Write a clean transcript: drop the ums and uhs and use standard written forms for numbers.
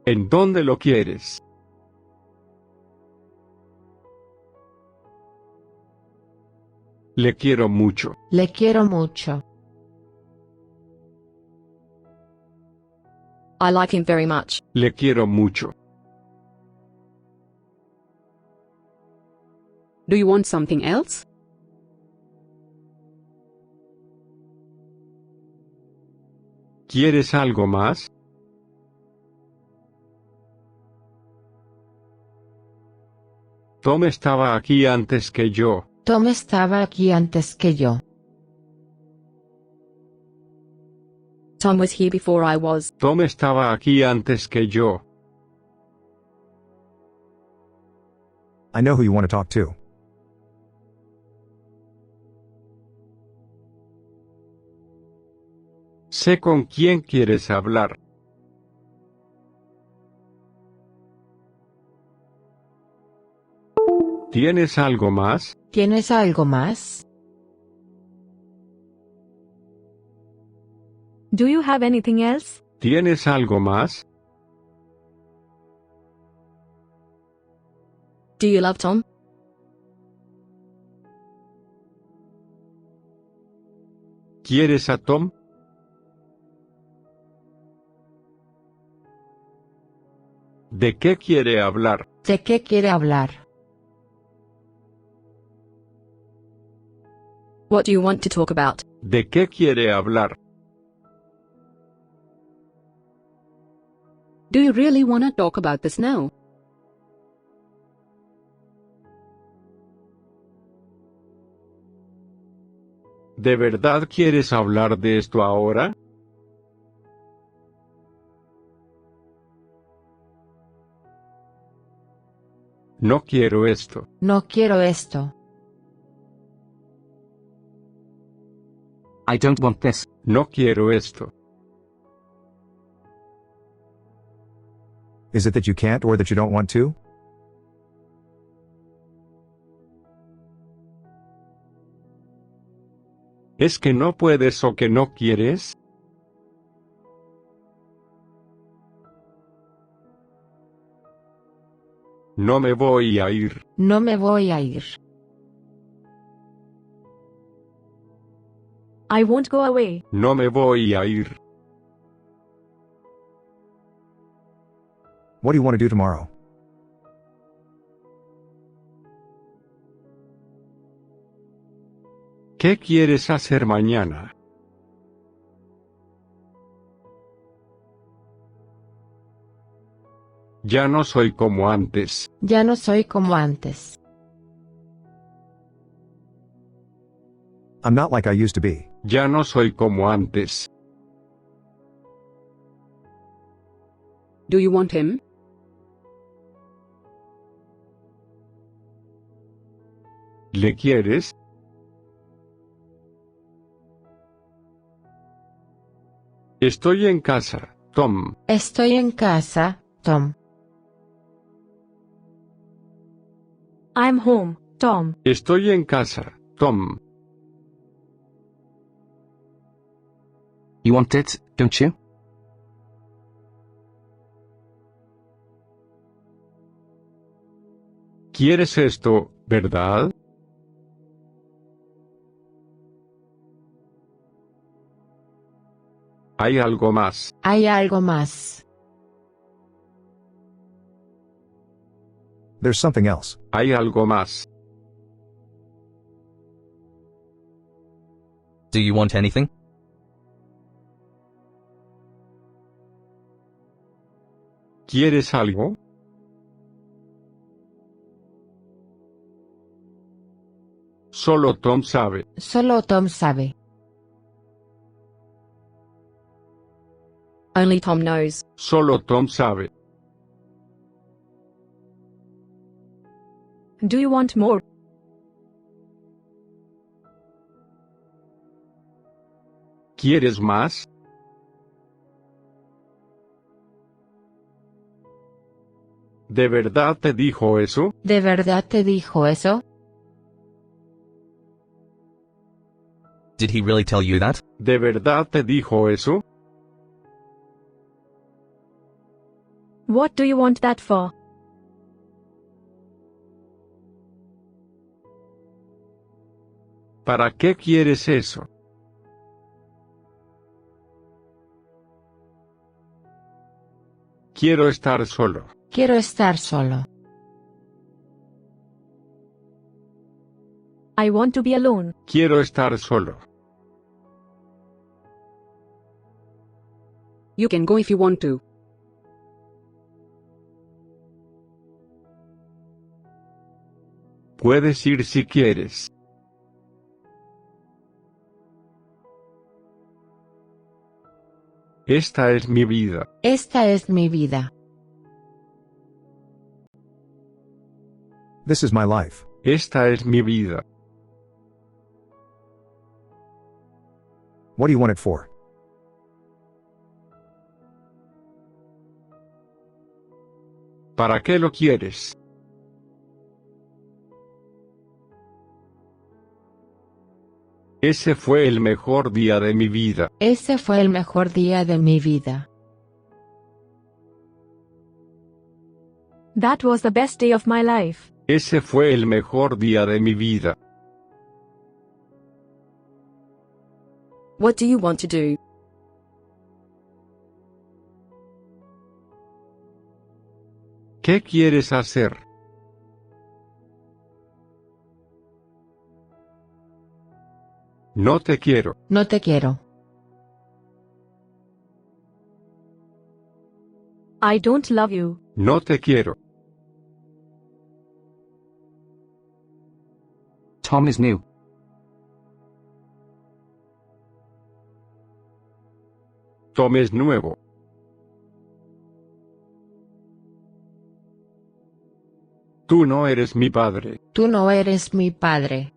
¿En dónde lo quieres? Le quiero mucho. Le quiero mucho. I like him very much. Le quiero mucho. Do you want something else? ¿Quieres algo más? Tom estaba aquí antes que yo. Tom estaba aquí antes que yo. Tom was here before I was. Tom estaba aquí antes que yo. I know who you want to talk to. Sé con quién quieres hablar. ¿Tienes algo más? ¿Tienes algo más? Do you have anything else? ¿Tienes algo más? Do you love Tom? ¿Quieres a Tom? ¿De qué quiere hablar? ¿De qué quiere hablar? What do you want to talk about? ¿De qué quiere hablar? Do you really want to talk about this now? ¿De verdad quieres hablar de esto ahora? No quiero esto. No quiero esto. I don't want this. No quiero esto. Is it that you can't or that you don't want to? ¿Es que no puedes o que no quieres? No me voy a ir. No me voy a ir. I won't go away. No me voy a ir. What do you want to do tomorrow? ¿Qué quieres hacer mañana? Ya no soy como antes. Ya no soy como antes. I'm not like I used to be. Ya no soy como antes. Do you want him? ¿Le quieres? Estoy en casa, Tom. Estoy en casa, Tom. I'm home, Tom. Estoy en casa, Tom. You want it, don't you? ¿Quieres esto, verdad? Hay algo más. Hay algo más. There's something else. Hay algo más. Do you want anything? ¿Quieres algo? Solo Tom sabe. Solo Tom sabe. Only Tom knows. Solo Tom sabe. Do you want more? ¿Quieres más? ¿De verdad te dijo eso? ¿De verdad te dijo eso? Did he really tell you that? ¿De verdad te dijo eso? What do you want that for? ¿Para qué quieres eso? Quiero estar solo. Quiero estar solo. I want to be alone. Quiero estar solo. You can go if you want to. Puedes ir si quieres. Esta es mi vida. Esta es mi vida. This is my life. Esta es mi vida. What do you want it for? ¿Para qué lo quieres? Ese fue el mejor día de mi vida. Ese fue el mejor día de mi vida. That was the best day of my life. Ese fue el mejor día de mi vida. What do you want to do? ¿Qué quieres hacer? No te quiero. No te quiero. I don't love you. No te quiero. Tom is new. Tom es nuevo. Tú no eres mi padre. Tú no eres mi padre.